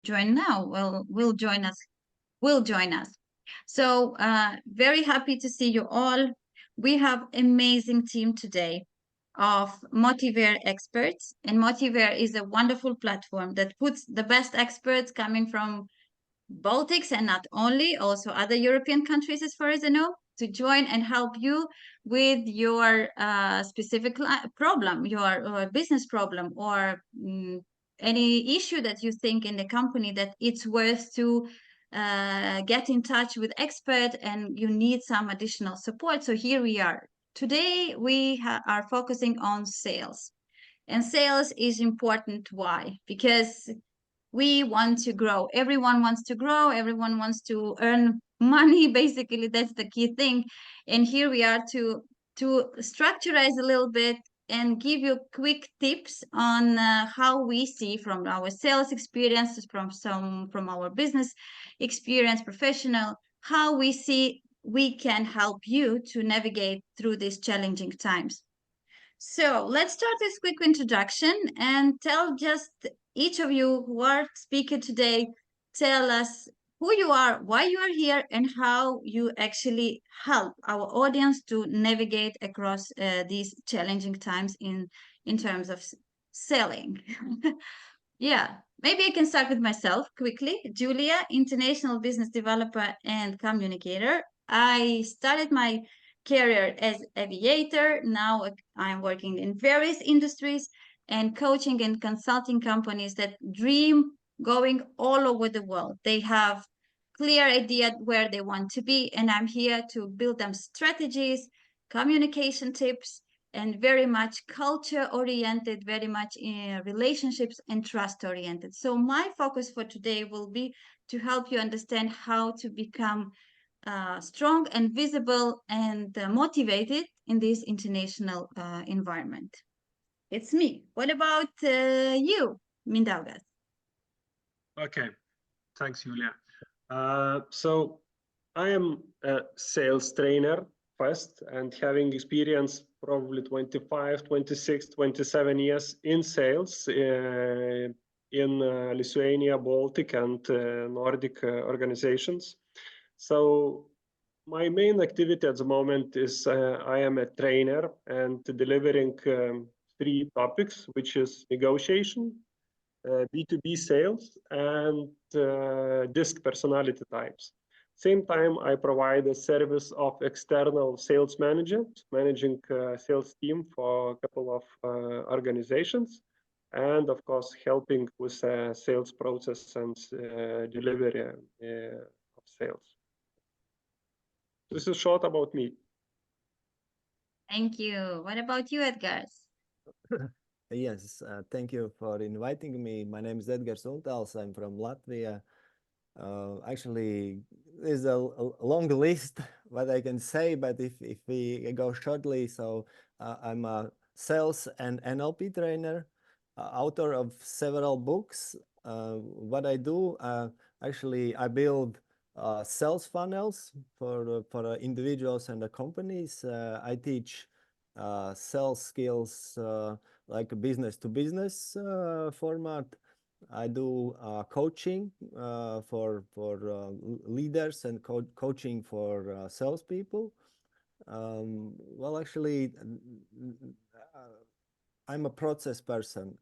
join now will join us. Will join us. So very happy to see you all. We have amazing team today of Motivare experts, and Motivare is a wonderful platform that puts the best experts coming from Baltics and not only, also other European countries, as far as I know, to join and help you with your specific problem, your business problem, or any issue that you think in the company that it's worth to get in touch with expert and you need some additional support. So here we are. Today we are focusing on sales. And sales is important. Why? Because we want to grow. Everyone wants to grow. Everyone wants to earn money. Basically, that's the key thing. And here we are to structurize a little bit and give you quick tips on how we see from our sales experiences, from our business experience, professional, how we see we can help you to navigate through these challenging times. So let's start this quick introduction and tell just each of you who are speaking today, tell us who you are, why you are here, and how you actually help our audience to navigate across these challenging times in terms of selling. Yeah, maybe I can start with myself quickly. Julija, international business developer and communicator. I started my career as aviator. Now I'm working in various industries and coaching and consulting companies that dream going all over the world. They have clear idea where they want to be, and I'm here to build them strategies, communication tips, and very much culture oriented, very much in relationships and trust oriented. So my focus for today will be to help you understand how to become strong and visible and motivated in this international environment. It's me. What about you, Mindaugas? Okay, thanks, Julia. So I am a sales trainer first, and having experience probably 25, 26, 27 years in sales in Lithuania, Baltic, and Nordic organizations. So my main activity at the moment is I am a trainer and delivering 3 topics, which is negotiation, B2B sales, and DISC personality types. Same time, I provide a service of external sales manager, managing sales team for a couple of organizations, and of course, helping with sales process and delivery of sales. This is short about me. Thank you. What about you, Edgar? Yes, thank you for inviting me. My name is Edgars Untals. I'm from Latvia. Actually, there's a long list what I can say, but if we go shortly, so I'm a sales and NLP trainer, author of several books. What I do, actually, I build sales funnels for individuals and the companies. I teach sales skills like a business to business format. I do coaching for leaders and coaching for salespeople. Well, actually, I'm a process person.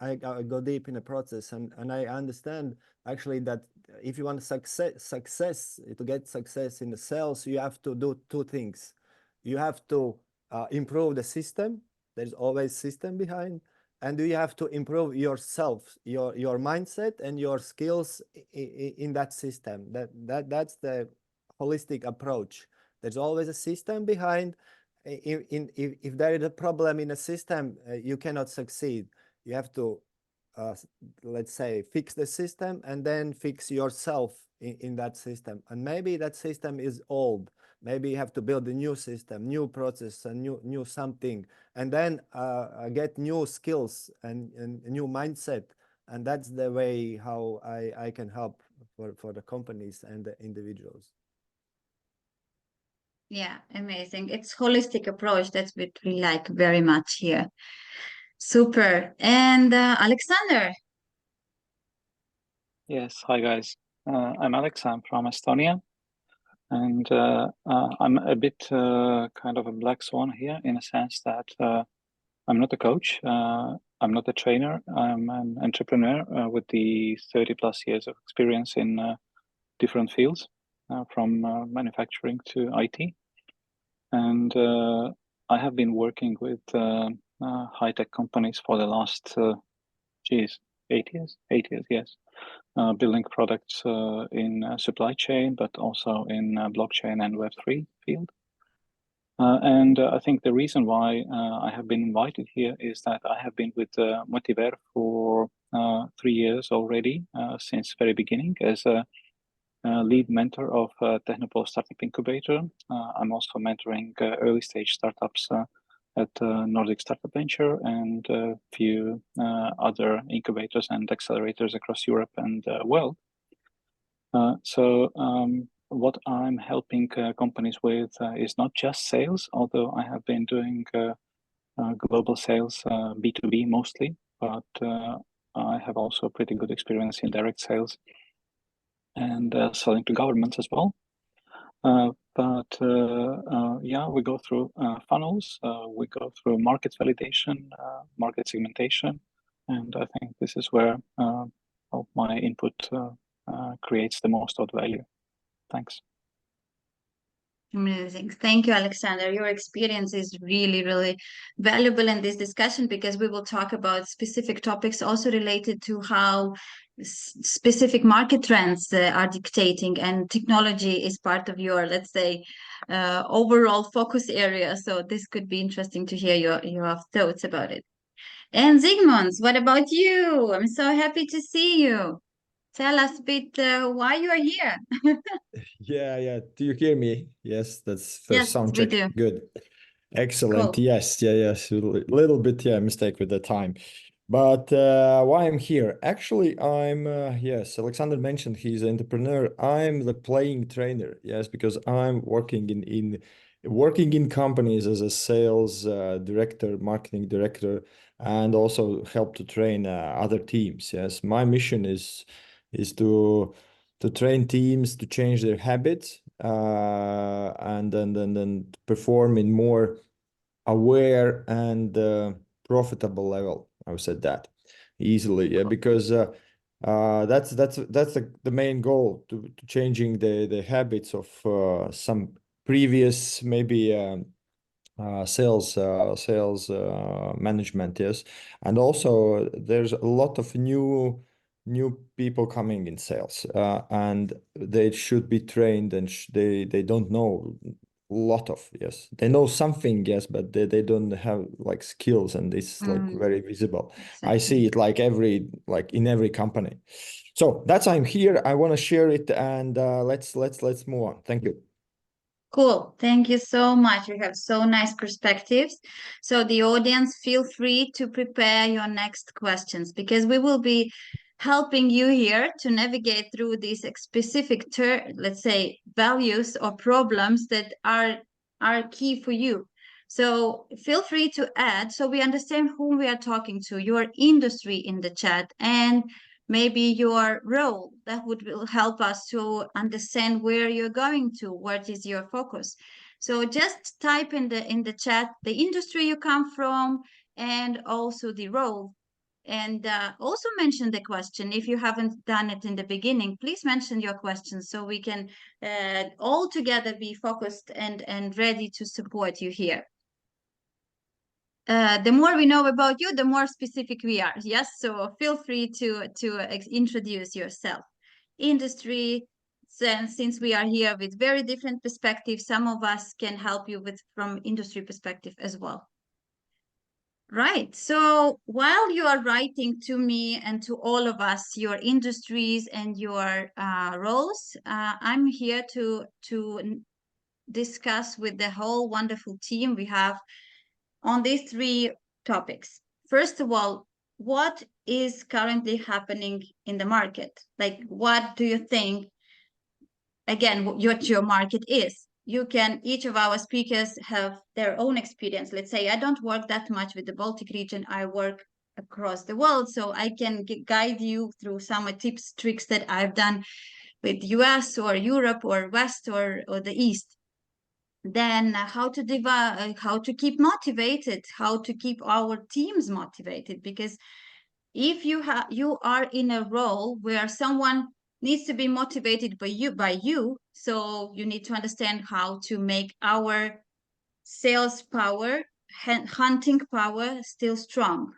I go deep in a process, and I understand actually that if you want success to get success in the sales, you have to do 2 things. You have to improve the system. There's always system behind, and you have to improve yourself, your mindset and your skills in that system. That's the holistic approach. There's always a system behind. If there is a problem in a system, you cannot succeed. You have to, let's say, fix the system and then fix yourself in that system. And maybe that system is old. Maybe you have to build a new system, new process, and new something, and then get new skills and new mindset. And that's the way how I can help for the companies and the individuals. Yeah, amazing. It's holistic approach. That's what we like very much here. Super. And Alexander. Yes, hi guys. I'm Alex. I'm from Estonia, and I'm a bit kind of a black swan here in a sense that I'm not a coach, I'm not a trainer, I'm an entrepreneur with the 30 plus years of experience in different fields, from manufacturing to IT. And I have been working with high-tech companies for the last, 8 years? 8 years, yes. Building products in supply chain, but also in blockchain and Web3 field. And I think the reason why I have been invited here is that I have been with Motiver for 3 years already, since very beginning as a lead mentor of Technopole Startup Incubator. I'm also mentoring early stage startups at Nordic Startup Venture and a few other incubators and accelerators across Europe and world. So what I'm helping companies with is not just sales, although I have been doing global sales, B2B mostly, but I have also pretty good experience in direct sales and selling to governments as well. Yeah, we go through funnels, we go through market validation, market segmentation, and I think this is where my input creates the most of value. Thanks. Amazing. Thank you, Alexander. Your experience is really, really valuable in this discussion because we will talk about specific topics also related to how specific market trends are dictating, and technology is part of your, let's say, overall focus area. So this could be interesting to hear your thoughts about it. And Zygmunt, what about you? I'm so happy to see you. Tell us a bit why you are here. Yeah. Do you hear me? Yes, that's first Yes, sound we check. do. Good. Excellent. Cool. Yes. A little bit, mistake with the time. But why I'm here? Actually, I'm yes, Alexander mentioned he's an entrepreneur. I'm the playing trainer. Yes, because I'm working in companies as a sales director, marketing director, and also help to train other teams. Yes, my mission is to train teams to change their habits and then perform in more aware and profitable level. I would say that easily, because that's the main goal to changing the habits of some previous maybe sales management, yes, and also there's a lot of new people coming in sales, and they should be trained, and they don't know a lot of, yes, they know something, yes, but they don't have like skills, and it's like very visible. I see it like in every company. So that's I'm here. I want to share it, and let's move on. Thank you. Cool. Thank you so much. You have so nice perspectives. So the audience, feel free to prepare your next questions because we will be helping you here to navigate through these specific, let's say, values or problems that are key for you. So feel free to add so we understand whom we are talking to, your industry in the chat, and maybe your role. That will help us to understand where you're going to, what is your focus. So just type in the chat the industry you come from and also the role, and also mention the question. If you haven't done it in the beginning, please mention your question so we can all together be focused and ready to support you here. The more we know about you, the more specific we are. Yes, so feel free to introduce yourself. Industry, since we are here with very different perspectives, some of us can help you with from industry perspective as well. Right. So while you are writing to me and to all of us your industries and your roles, I'm here to discuss with the whole wonderful team we have on these three topics. First of all, what is currently happening in the market? Like, what do you think, again, what your market is? Each of our speakers have their own experience. Let's say I don't work that much with the Baltic region. I work across the world, so I can guide you through some tips, tricks that I've done with US or Europe or West or the East. Then how to how to keep motivated, how to keep our teams motivated, because if you are in a role where someone needs to be motivated by you, so you need to understand how to make our sales power, hunting power still strong.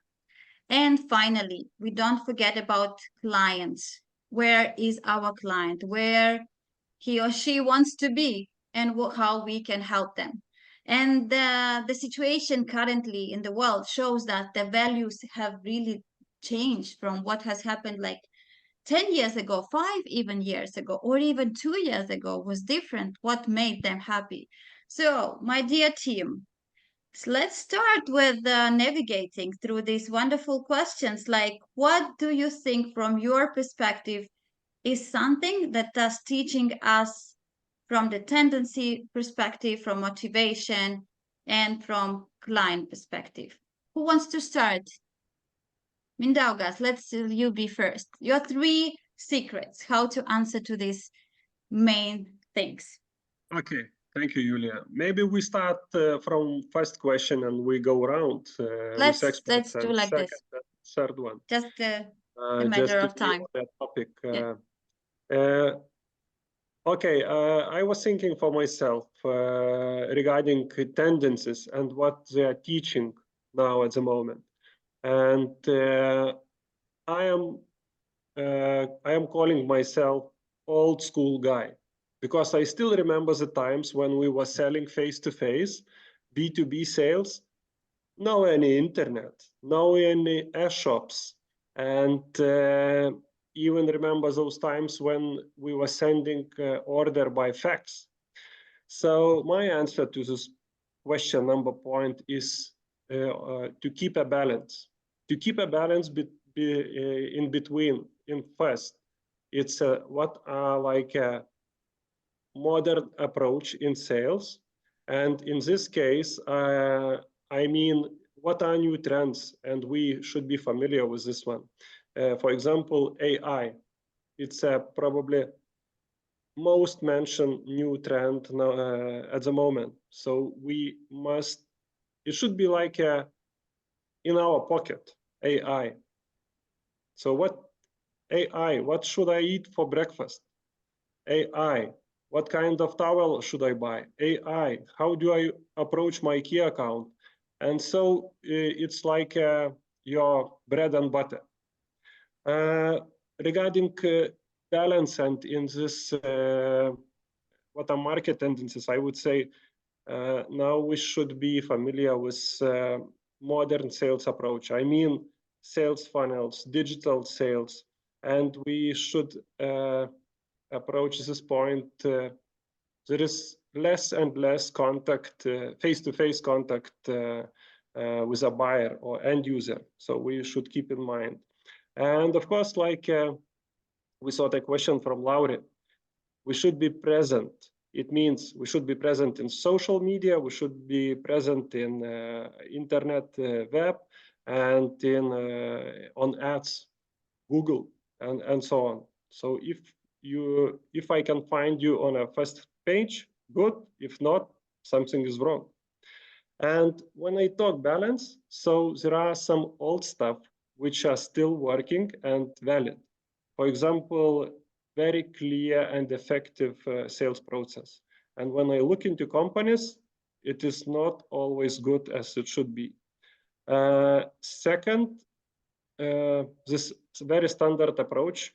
And finally, we don't forget about clients. Where is our client? Where he or she wants to be, and how we can help them. And the situation currently in the world shows that the values have really changed from what has happened like 10 years ago, 5 even years ago, or even 2 years ago was different. What made them happy? So, my dear team, let's start with navigating through these wonderful questions, like what do you think from your perspective is something that does teaching us from the tendency perspective, from motivation, and from client perspective. Who wants to start? Mindaugas, let's you be first. Your 3 secrets, how to answer to these main things. Okay, thank you, Julia. Maybe we start from first question and we go around Let's with experts do and like second this. and third one. Just a Just matter to of be time. on that topic. Yeah. Okay, I was thinking for myself regarding tendencies and what they are teaching now at the moment, and I am calling myself old school guy because I still remember the times when we were selling face to face, B2B sales, no any internet, no any shops, and even remember those times when we were sending order by fax. So my answer to this question number point is to keep a balance. To keep a balance in between. In first, it's what are like a modern approach in sales, and in this case, I mean, what are new trends, and we should be familiar with this one. For example, AI. It's probably most mentioned new trend now, at the moment. So we must, it should be like in our pocket, AI. So what AI, what should I eat for breakfast? AI, what kind of towel should I buy? AI, how do I approach my key account? And so it's like your bread and butter. Regarding balance and in this, what are market tendencies, I would say now we should be familiar with modern sales approach. I mean, sales funnels, digital sales, and we should approach this point. There is less and less contact, face-to-face contact with a buyer or end user. So we should keep in mind. And of course, like we saw the question from Lauri, we should be present. It means we should be present in social media, we should be present in internet, web, and in on ads, Google, and so on. So if I can find you on a first page, good. If not, something is wrong. And when I talk balance, so there are some old stuff which are still working and valid. For example, very clear and effective sales process. And when I look into companies, it is not always good as it should be. Second, this very standard approach.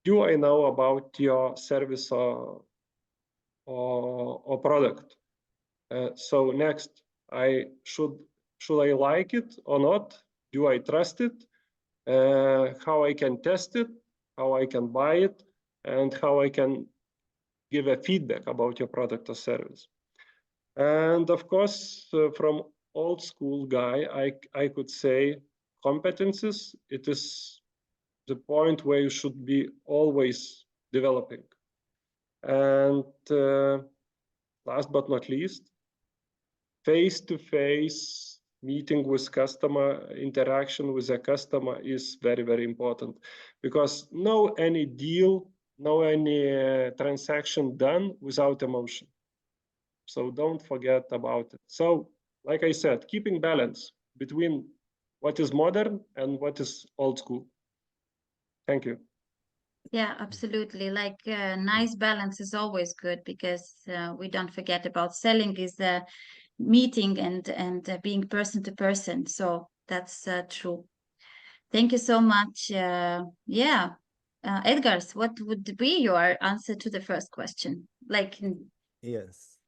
Do I know about your service or product? So next, should I like it or not? Do I trust it? How I can test it, how I can buy it, and how I can give a feedback about your product or service. And of course, from old school guy, I could say competencies, it is the point where you should be always developing. And last but not least, face-to-face meeting with customer, interaction with a customer is very, very important, because no any deal, no any transaction done without emotion. So don't forget about it. So, like I said, keeping balance between what is modern and what is old school. Thank you. Yeah, absolutely. Like nice balance is always good, because we don't forget about selling is meeting and being person to person. So that's true. Thank you so much. Yeah. Edgars, what would be your answer to the first question? Like, Yes.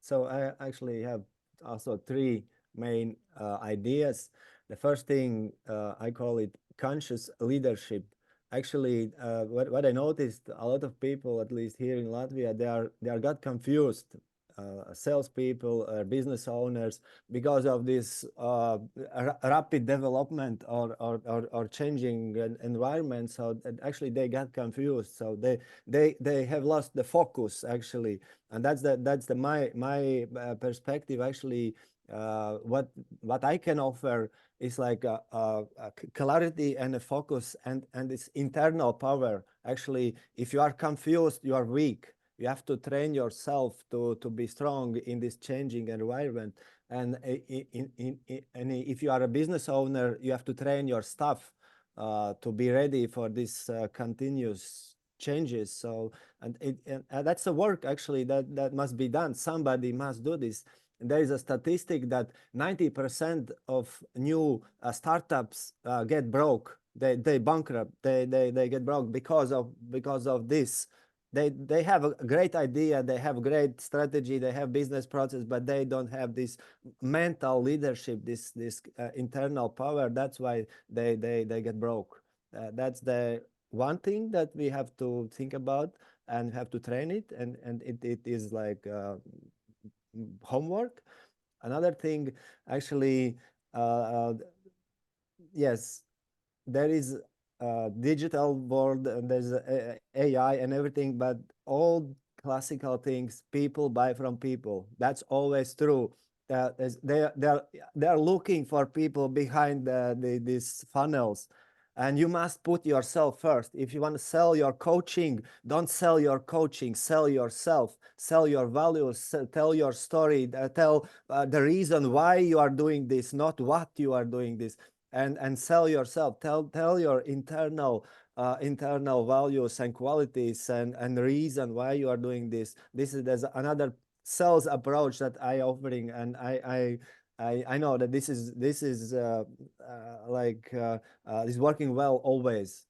So I actually have also three main ideas. The first thing, I call it conscious leadership. Actually, what I noticed, a lot of people, at least here in Latvia, they are got confused. Salespeople, business owners, because of this rapid development or changing environment. So actually, they got confused. So they have lost the focus actually, and that's the my perspective actually. What I can offer is like a clarity and a focus and this internal power. Actually, if you are confused, you are weak. You have to train yourself to be strong in this changing environment. And if you are a business owner, you have to train your staff to be ready for this continuous changes. So and that's a work actually that must be done. Somebody must do this. And there is a statistic that 90% of new startups get broke. They bankrupt. They get broke because of this. They have a great idea, they have great strategy, they have business process, but they don't have this mental leadership, this internal power. That's why they get broke. That's the one thing that we have to think about and have to train it, and it is like homework. Another thing, actually, yes, there is a digital world and there's AI and everything, but all classical things, people buy from people. That's always true. They are looking for people behind these funnels, and you must put yourself first. If you want to sell your coaching, don't sell your coaching, sell yourself, sell your values, tell your story, tell the reason why you are doing this, not what you are doing this. And sell yourself, tell your internal values and qualities and reason why you are doing this. There's another sales approach that I offering, and I know that this is is working well always.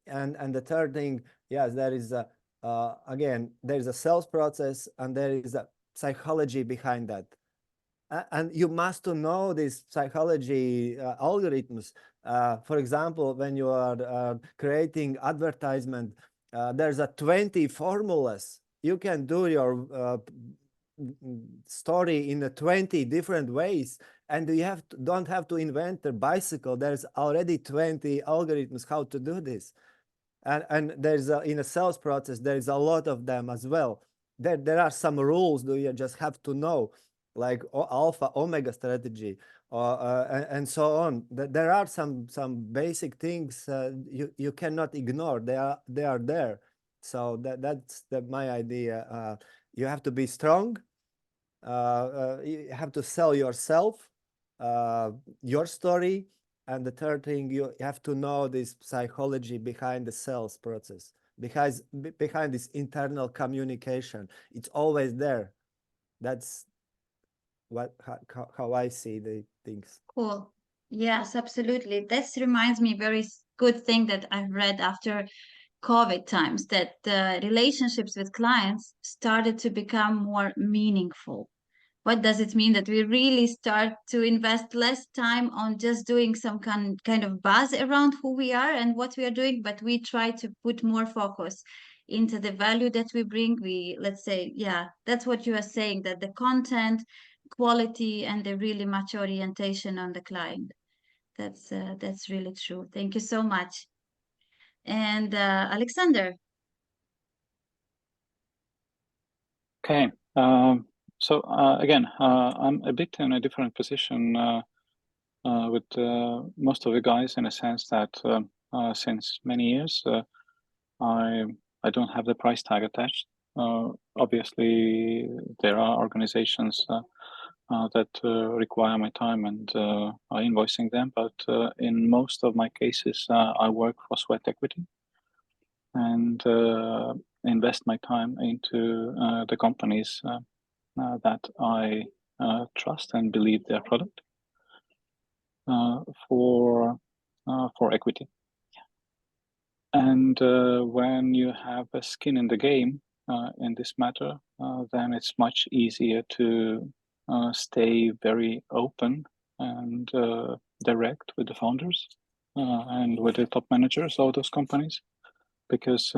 And the third thing, yes, there is a again, there is a sales process and there is a psychology behind that. And you must know these psychology algorithms. For example, when you are creating advertisement, there's a 20 formulas. You can do your story in a 20 different ways, and you don't have to invent a bicycle. There's already 20 algorithms how to do this. And there's in a sales process, there's a lot of them as well. There are some rules that you just have to know, like alpha omega strategy, and so on. There are some basic things you cannot ignore. They are there. So that's my idea. You have to be strong. You have to sell yourself, your story. And the third thing, you have to know this psychology behind the sales process, behind this internal communication. It's always there. That's how I see the things. cool. Yes, absolutely. This reminds me very good thing that I've read after COVID times, that the relationships with clients started to become more meaningful. What does it mean? That we really start to invest less time on just doing some kind of buzz around who we are and what we are doing, but we try to put more focus into the value that we bring. Let's say, yeah, that's what you are saying, that the content, quality, and the really much orientation on the client. That's really true. Thank you so much. And Alexander. Okay. So again, I'm a bit in a different position with most of the guys, in a sense that since many years I don't have the price tag attached. Obviously, there are organizations that require my time and are invoicing them, but in most of my cases, I work for sweat equity and invest my time into the companies that I trust and believe their product for equity. And when you have a skin in the game in this matter, then it's much easier to stay very open and direct with the founders and with the top managers of those companies, because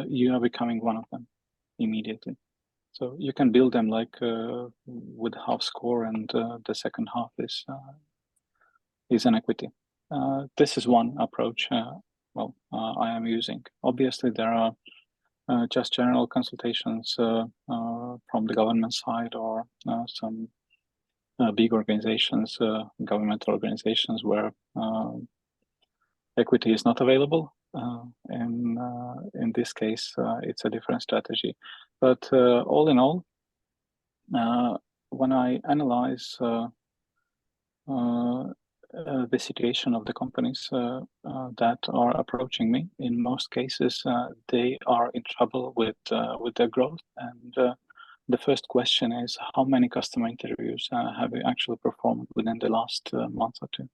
you are becoming one of them immediately. So you can build them like with half score, and the second half is an equity. This is one approach. I am using. Obviously, there are just general consultations from the government side, or some big organizations, governmental organizations, where equity is not available. In this case, it's a different strategy. But all in all, when I analyze the situation of the companies that are approaching me, in most cases, they are in trouble with their growth. And the first question is, how many customer interviews have you actually performed within the last month or two?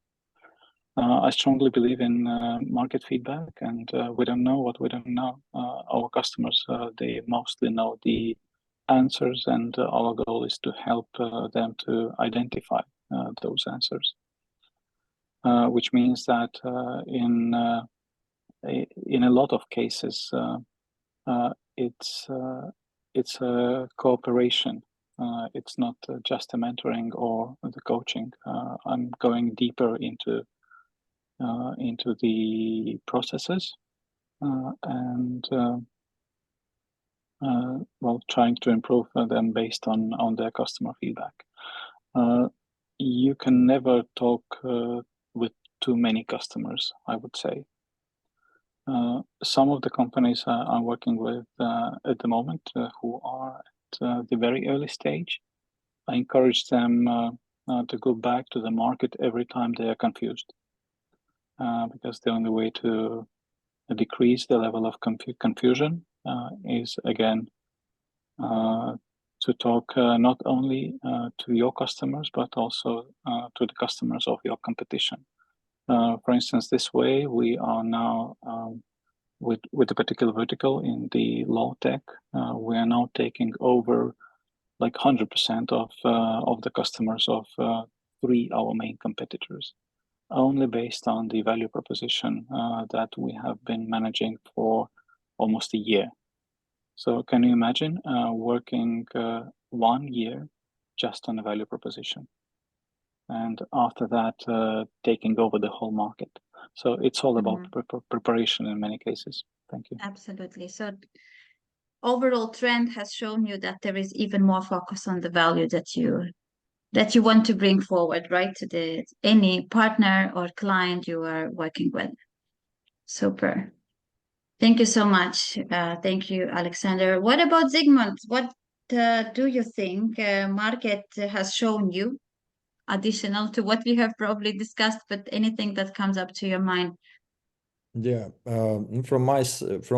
I strongly believe in market feedback, and we don't know what we don't know. Our customers, they mostly know the answers, and our goal is to help them to identify those answers. Which means that in a lot of cases, it's a cooperation. It's not just a mentoring or the coaching. I'm going deeper into the processes and trying to improve them based on their customer feedback. You can never talk with too many customers, I would say. Some of the companies I'm working with at the moment who are at the very early stage, I encourage them to go back to the market every time they are confused, because the only way to decrease the level of confusion is, again, to talk not only to your customers, but also to the customers of your competition. For instance, this way we are now with a particular vertical in the law tech, we are now taking over like 100% of the customers of 3 our main competitors, only based on the value proposition that we have been managing for almost a year. So can you imagine working 1 year just on a value proposition, and after that taking over the whole market? So it's all about preparation in many cases. Thank you. Absolutely. So overall trend has shown you that there is even more focus on the value that you want to bring forward, right, to any partner or client you are working with. Super. Thank you so much. Thank you, Alexander. What about Zygmunt? What do you think market has shown you, additional to what we have probably discussed, but anything that comes up to your mind? Yeah, from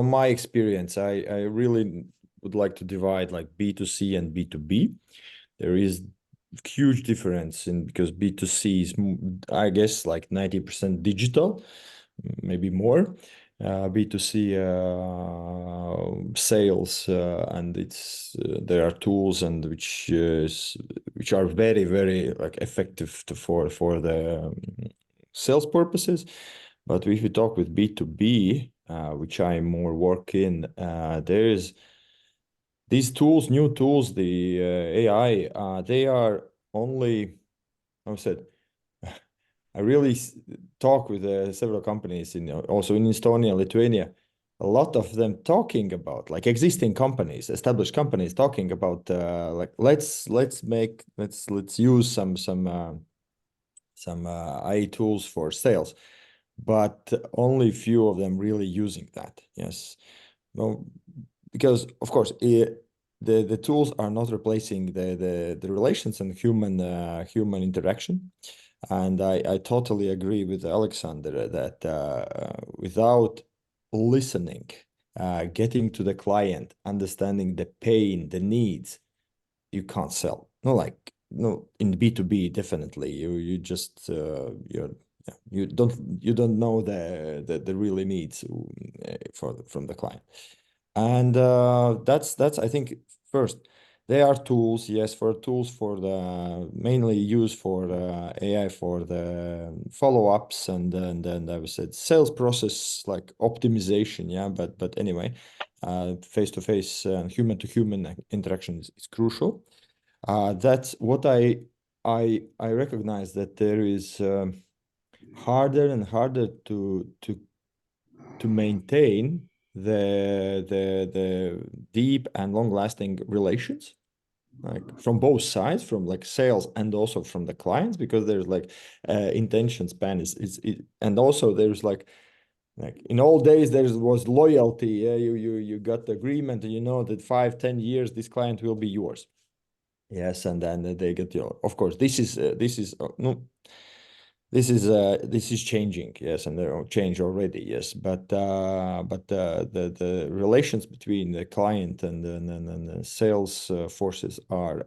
my experience, I really would like to divide like B2C and B2B. There is huge difference because B2C is, I guess, like 90% digital, maybe more. B2C sales, and there are tools and which are very, very like effective for the sales purposes. But if you talk with B2B, which I more work in, there's these tools, new tools, the AI, they are only, I said, I really talk with several companies also in Estonia, Lithuania. a lot of them talking about, like existing companies, established companies talking about like let's use some AI tools for sales, but only few of them really using that. Yes, no, because of course the tools are not replacing the relations and human interaction. And I totally agree with Alexander that without listening, getting to the client, understanding the pain, the needs, you can't sell. No, in B2B, definitely you just you don't know the really needs from the client. And that's I think first. They are tools, yes, for mainly used for AI for the follow-ups and then I would say sales process like optimization, yeah. But anyway, face-to-face and human-to-human interaction is crucial. That's what I recognize that there is harder and harder to maintain the deep and long-lasting relations, like from both sides, from like sales and also from the clients, because there's like intention span and also there's like in old days there was loyalty. Yeah, you got the agreement and you know that 5-10 years this client will be yours. Yes, and then they get your. Of course, this is no. This is changing, yes, and they're changed already, yes. But the relations between the client and the sales forces are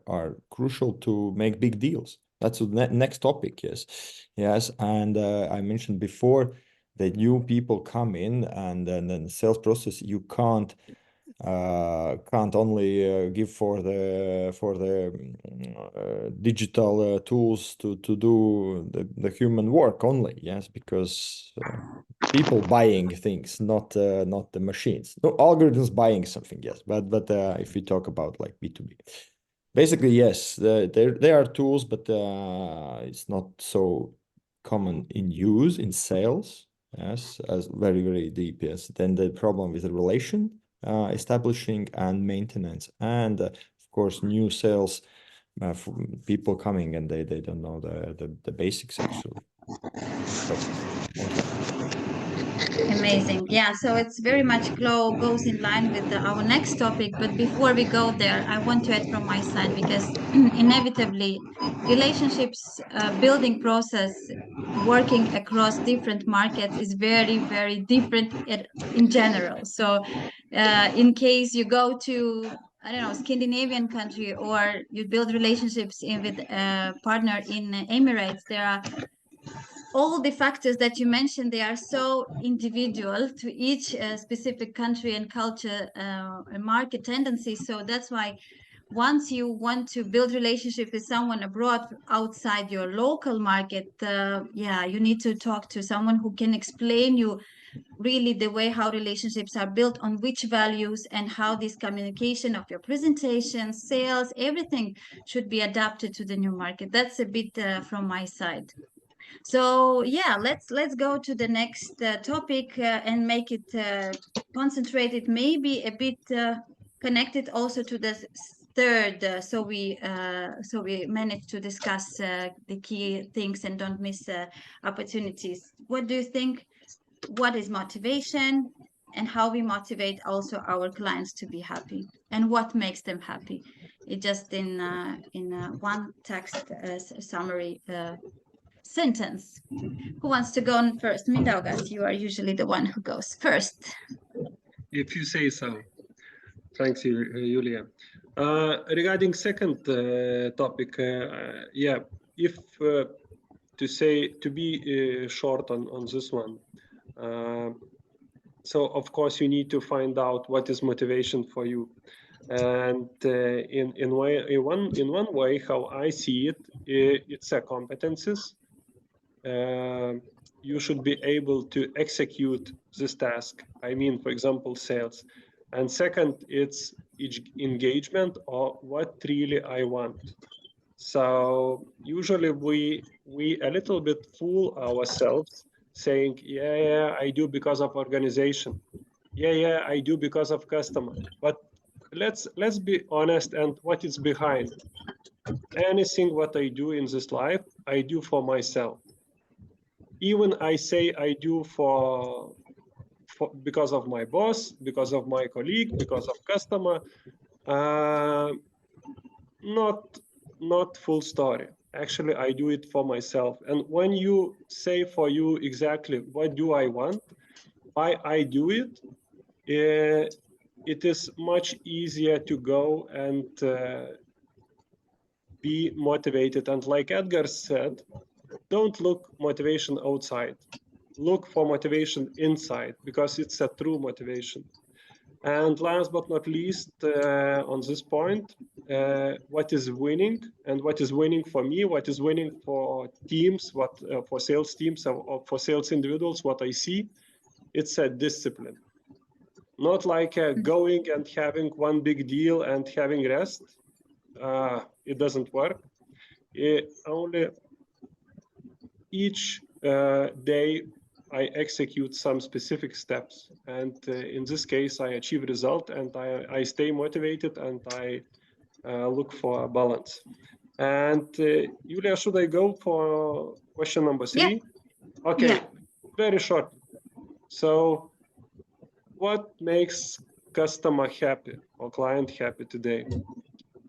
crucial to make big deals. That's the next topic, yes. And I mentioned before that new people come in, and then the sales process you can't only give for the digital tools to do the human work only, yes, because people buying things, not the machines. No, algorithms buying something, yes, but if we talk about like B2B, basically yes, they are tools, but it's not so common in use in sales, yes, as very deep, yes. Then the problem with the relation establishing and maintenance, and of course new sales people coming and they don't know the basics actually. So thank you. Amazing. Yeah, so it's very much goes in line with our next topic. But before we go there, I want to add from my side, because inevitably relationships building process working across different markets is very different in general. So in case you go to, I don't know, Scandinavian country, or you build relationships with a partner in Emirates, there are all the factors that you mentioned. They are so individual to each specific country and culture and market tendencies. So that's why once you want to build relationship with someone abroad outside your local market, you need to talk to someone who can explain you really the way how relationships are built, on which values, and how this communication of your presentation, sales, everything should be adapted to the new market. That's a bit from my side. So yeah, let's go to the next topic and make it concentrated, maybe a bit connected also to the third, so we manage to discuss the key things and don't miss opportunities. What do you think? What is motivation, and how we motivate also our clients to be happy, and what makes them happy? It just in one text summary sentence. Who wants to go on first? Mindaugas, you are usually the one who goes first. If you say so. Thanks, Julia. Regarding second topic, if to be short on this one, so of course you need to find out what is motivation for you, and in one way how I see it, it's a competencies. You should be able to execute this task. I mean, for example, sales. And second, it's engagement, or what really I want. So usually we a little bit fool ourselves saying, yeah, I do because of organization. Yeah, I do because of customer. But let's be honest and what is behind. Anything what I do in this life, I do for myself. Even I say I do for because of my boss, because of my colleague, because of customer. Not full story. Actually, I do it for myself. And when you say for you exactly what do I want, why I do it, it is much easier to go and be motivated. And like Edgar said, don't look motivation outside. Look for motivation inside, because it's a true motivation. And last but not least, on this point, what is winning, and what is winning for me, what is winning for teams, what for sales teams or for sales individuals, what I see, it's a discipline. Not like going and having one big deal and having rest. It doesn't work. Only each day I execute some specific steps, and in this case I achieve result, and I stay motivated, and I look for a balance. And Julia, should I go for question number 3? Yeah. Okay, Yeah. very short. So what makes customer happy or client happy today?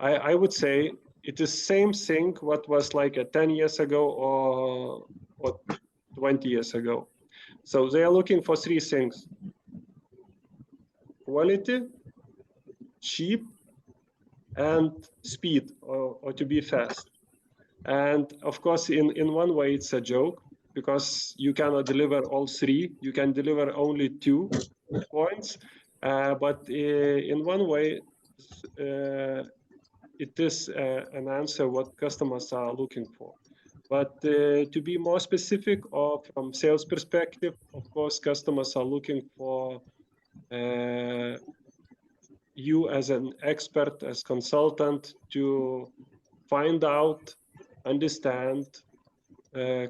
I would say it is same thing what was like 10 years ago or 20 years ago. So they are looking for 3 things: quality, cheap, and speed, or to be fast. And of course, in one way, it's a joke, because you cannot deliver all 3. You can deliver only 2 points. But in one way, it is an answer what customers are looking for. But to be more specific, or from sales perspective, of course, customers are looking for you as an expert, as consultant, to find out, understand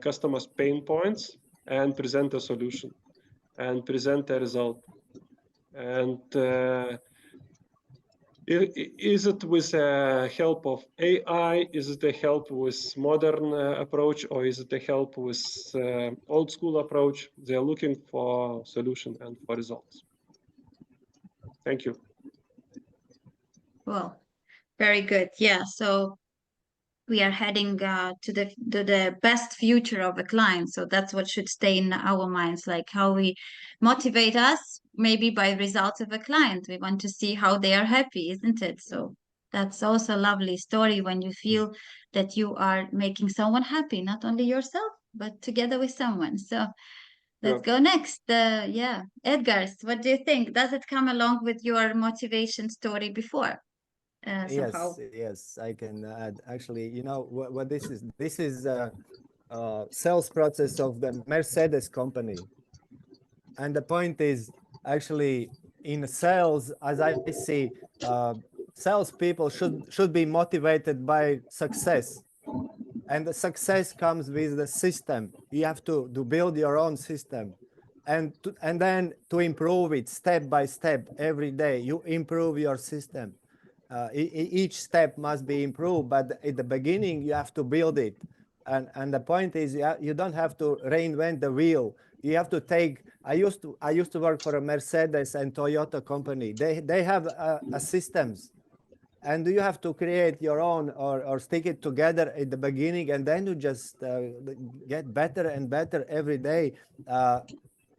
customers' pain points, and present a solution, and present a result. And is it with the help of AI? Is it the help with modern approach, or is it the help with old school approach? They're looking for solution and for results. Thank you. Well, very good. Yeah. So we are heading to the best future of a client. So that's what should stay in our minds, like how we motivate us, maybe by results of a client. We want to see how they are happy, isn't it? So that's also a lovely story when you feel that you are making someone happy, not only yourself, but together with someone. So let's go next. Yeah, Edgars, what do you think? Does it come along with your motivation story before? Somehow? Yes, I can add. Actually, you know what this is? This is sales process of the Mercedes company. And the point is, actually, in sales, as I see, salespeople should be motivated by success. And the success comes with the system. You have to build your own system. And then to improve it step by step every day. You improve your system. Each step must be improved, but at the beginning you have to build it. And the point is, you don't have to reinvent the wheel. You have to take. I used to work for a Mercedes and Toyota company. They have a systems, and you have to create your own or stick it together at the beginning, and then you just get better and better every day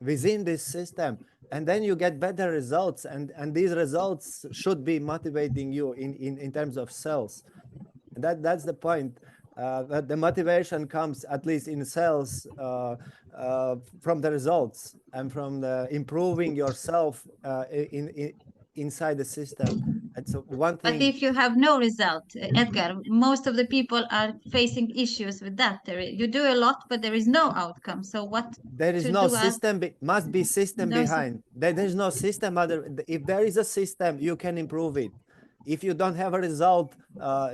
within this system. And then you get better results, and these results should be motivating you in terms of sales. That's the point. That the motivation comes, at least in sales, from the results and from the improving yourself inside the system. And so one thing. But if you have no result, Edgar, most of the people are facing issues with that. You do a lot, but there is no outcome. So what? There is no system. Must be system behind. There's no system. If there is a system, you can improve it. If you don't have a result,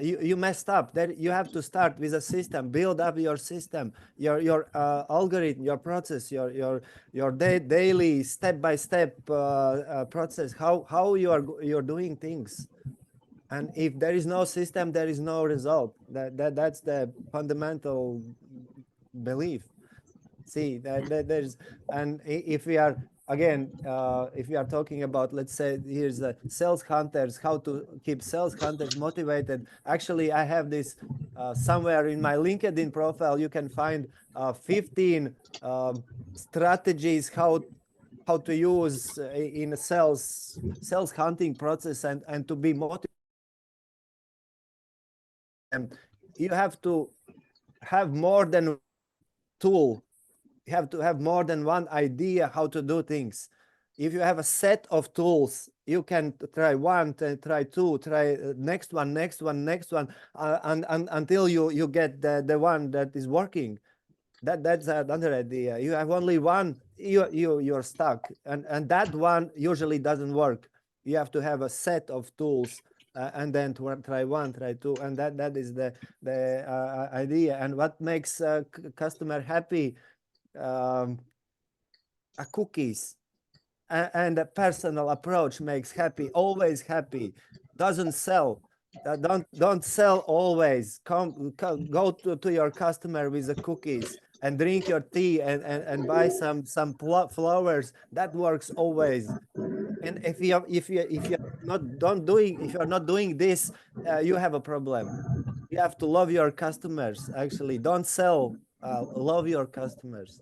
you messed up. That you have to start with a system, build up your system, your algorithm, your process, your daily step-by-step process, how you're doing things. And if there is no system, there is no result. That's the fundamental belief. See that there's, and if we are again, if we are talking about, let's say, here's the sales hunters, how to keep sales hunters motivated. Actually, I have this somewhere in my LinkedIn profile. You can find 15 strategies how to use in a sales hunting process and to be motivated. You have to have more than tool. You have to have more than one idea how to do things. If you have a set of tools, you can try one, try two, try next one, and until you get the one that is working. That's another idea. You have only one, you're stuck, and that one usually doesn't work. You have to have a set of tools, and then try one, try two, and that is the idea. And what makes a customer happy? Cookies and a personal approach makes happy, always happy. Doesn't sell. Don't sell always. Go to your customer with the cookies and drink your tea and buy some flowers. That works always. And if you're not doing this, you have a problem. You have to love your customers. Actually, don't sell. Love your customers,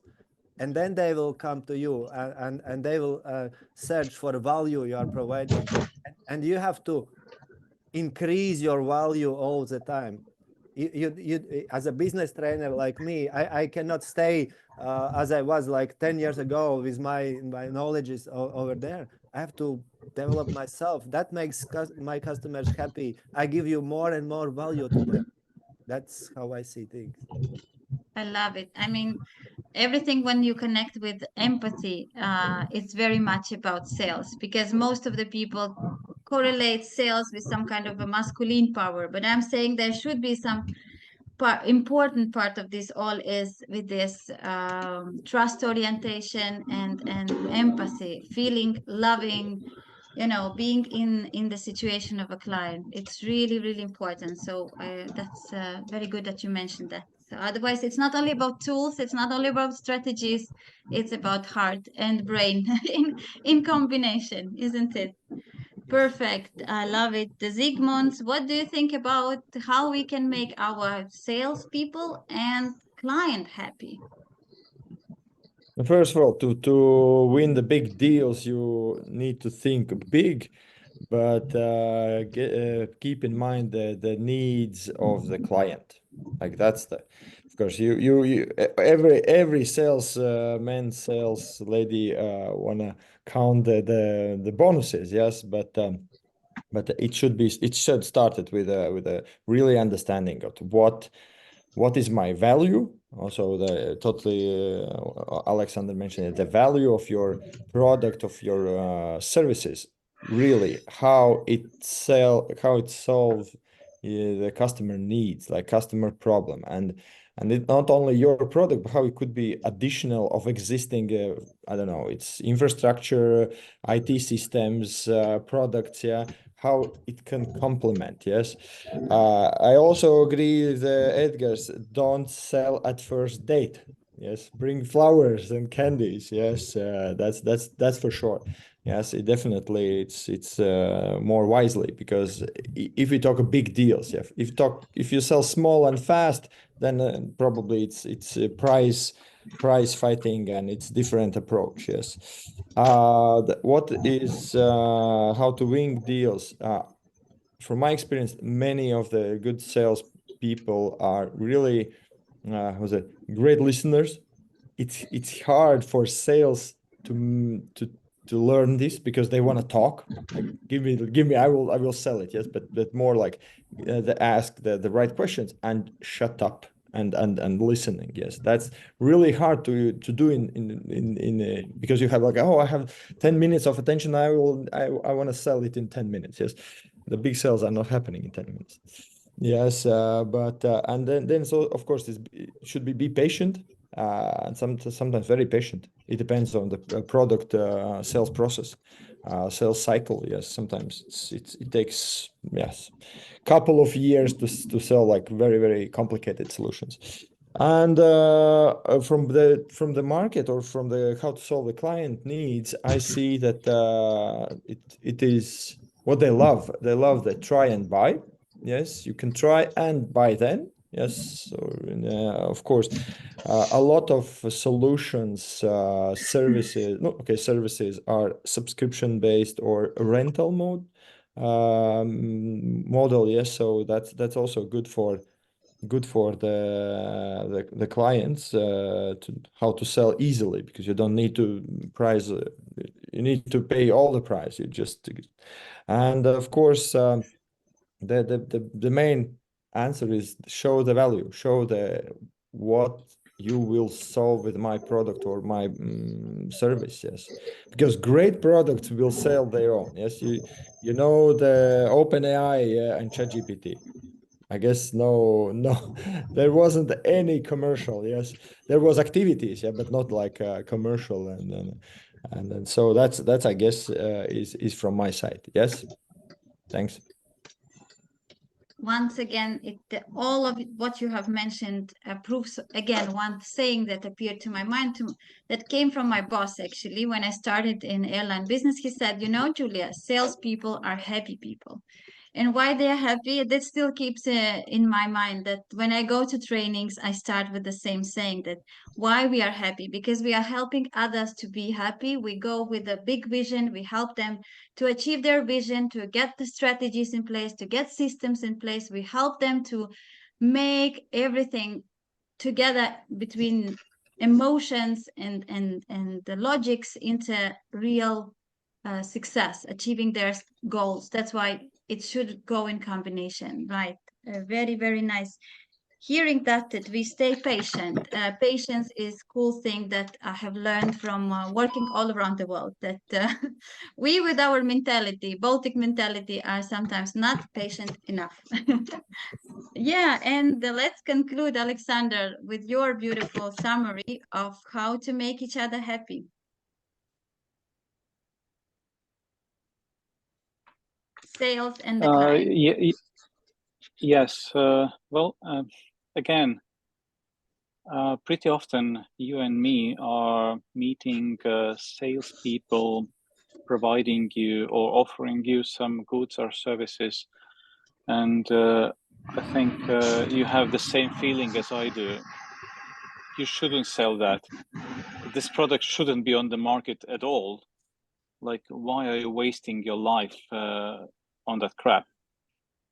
and then they will come to you, and they will search for the value you are providing, and you have to increase your value all the time. You as a business trainer like me, I cannot stay as I was like 10 years ago with my knowledge is over there. I have to develop myself. That makes my customers happy. I give you more and more value to them. That's how I see things. I love it. I mean, everything when you connect with empathy, it's very much about sales, because most of the people correlate sales with some kind of a masculine power. But I'm saying there should be some important part of this all is with this trust orientation and empathy, feeling, loving, being in the situation of a client. It's really, really important. So that's very good that you mentioned that. So otherwise, it's not only about tools, it's not only about strategies, it's about heart and brain in combination, isn't it? Perfect. I love it. The Zygmunds, what do you think about how we can make our salespeople and client happy? First of all, to win the big deals, you need to think big, but keep in mind the needs of the client. Like that's of course, every salesman, sales lady wanna count the bonuses, yes, but it should start it with a really understanding of what is my value. Also, Alexander mentioned it, the value of your product, of your services, really how it solves the customer needs, like customer problem, and it not only your product, but how it could be additional of existing I don't know, it's infrastructure, IT systems, products, yeah, how it can complement. Yes, I also agree with Edgar's, don't sell at first date. Yes, bring flowers and candies. Yes, that's for sure. Yes, definitely it's more wisely, because if we talk big deals, yeah, if you sell small and fast, then probably it's a price fighting, and it's different approach. Yes, what is how to win deals? From my experience, many of the good sales people are really great listeners. It's hard for sales to learn this, because they want to talk. Like, give me, I will sell it. Yes, but more like they ask the right questions and shut up and listening. Yes, that's really hard to do in because you have like, oh, I have 10 minutes of attention. I want to sell it in 10 minutes. Yes, The big sales are not happening in 10 minutes. Yes, and then so of course it should be patient, and sometimes very patient. It depends on the product sales process, sales cycle. Yes, sometimes it takes couple of years to sell like very complicated solutions. And from the market, or from the how to solve the client needs, I see that it is what they love. They love the try and buy. Yes, you can try and buy then. Yes, of course, a lot of solutions, services. No, okay, services are subscription based or rental mode model. Yes, so that's also good for the clients to how to sell easily, because you don't need to price. You need to pay all the price. You just, and of course. The main answer is show the value, show what you will solve with my product or my service. Yes, because great products will sell their own. Yes, you know the OpenAI and ChatGPT. I guess no, there wasn't any commercial. Yes, there was activities, yeah, but not like commercial, and then so that's I guess is from my side. Yes, thanks. Once again, all of what you have mentioned proves again one saying that appeared to my mind, that came from my boss actually when I started in airline business. He said, you know, Julia, salespeople are happy people. And why they are happy, that still keeps in my mind, that when I go to trainings, I start with the same saying, that why we are happy, because we are helping others to be happy. We go with a big vision, we help them to achieve their vision, to get the strategies in place, to get systems in place. We help them to make everything together between emotions and the logics into real success, achieving their goals. That's why it should go in combination, right? Very nice. Hearing that we stay patient. Patience is cool thing that I have learned from working all around the world, that we with our mentality, Baltic mentality, are sometimes not patient enough. Yeah, and let's conclude, Alexander, with your beautiful summary of how to make each other happy. Sales and the client. Yes. Well, again, pretty often you and me are meeting salespeople providing you or offering you some goods or services, and I think you have the same feeling as I do. You shouldn't sell that. This product shouldn't be on the market at all. Like, why are you wasting your life on that crap?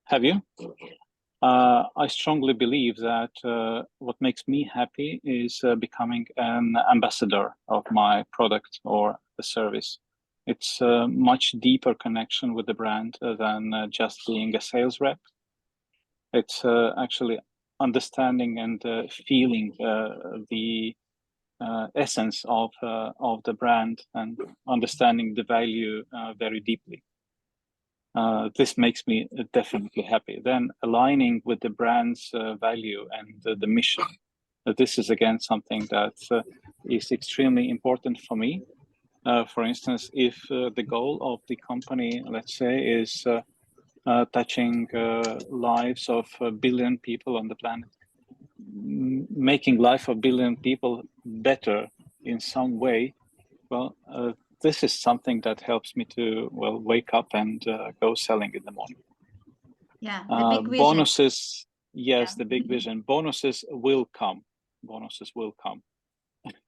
Have you? I strongly believe that what makes me happy is becoming an ambassador of my product or the service. It's a much deeper connection with the brand than just being a sales rep. It's actually understanding and feeling the essence of the brand and understanding the value very deeply. This makes me definitely happy. Then aligning with the brand's value and the mission. This is again something that is extremely important for me. For instance, if the goal of the company, let's say, is touching lives of 1 billion people on the planet, making life of 1 billion people better in some way, well, this is something that helps me to, well, wake up and go selling in the morning. Yeah, the big vision. Bonuses, yes, Yeah. the big vision. Bonuses will come. Bonuses will come.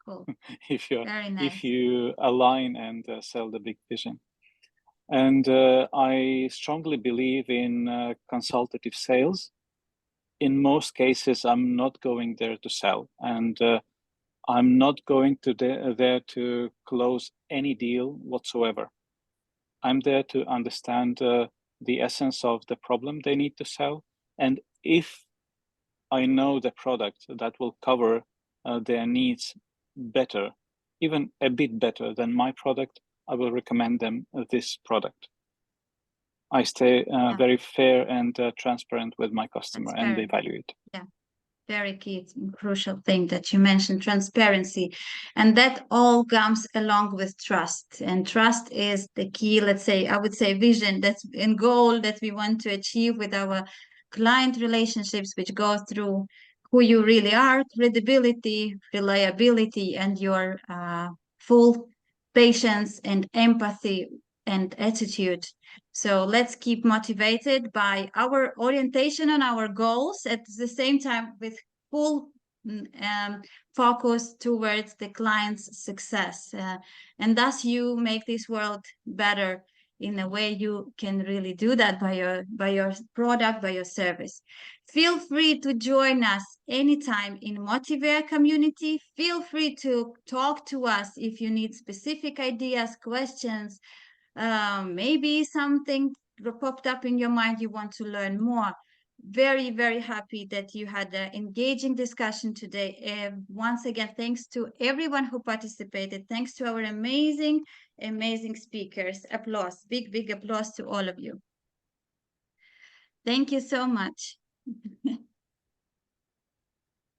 Cool. if you Very nice. if you align and sell the big vision. And I strongly believe in consultative sales. In most cases, I'm not going there to sell, and I'm not going to there to close any deal whatsoever. I'm there to understand the essence of the problem they need to sell. And if I know the product that will cover their needs better, even a bit better than my product, I will recommend them this product. I stay very fair and transparent with my customer, and they Transparent. value it. Very key, crucial thing that you mentioned, transparency. And that all comes along with trust. And trust is the key, let's say, I would say vision that's and goal that we want to achieve with our client relationships, which go through who you really are, credibility, reliability, and your full patience and empathy and attitude. So let's keep motivated by our orientation on our goals at the same time with full focus towards the client's success. And thus you make this world better in a way you can really do that by your product, by your service. Feel free to join us anytime in Motivare community. Feel free to talk to us if you need specific ideas, questions, maybe something popped up in your mind you want to learn more. Very, very happy that you had an engaging discussion today. Once again, thanks to everyone who participated. Thanks to our amazing, amazing speakers. Applause, big, big applause to all of you. Thank you so much.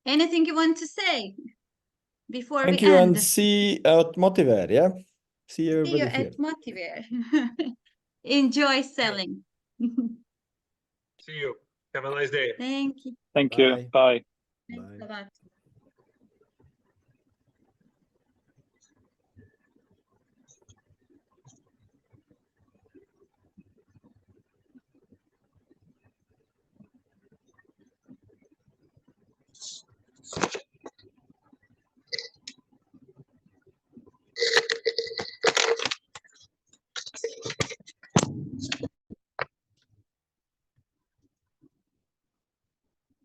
Anything you want to say before Thank we you, end? and see you at Motivare, yeah? See See you everybody here. at Motivare. Enjoy selling. See you. Have a nice day. Thank you. Thank you. Bye. Bye. Thanks a lot.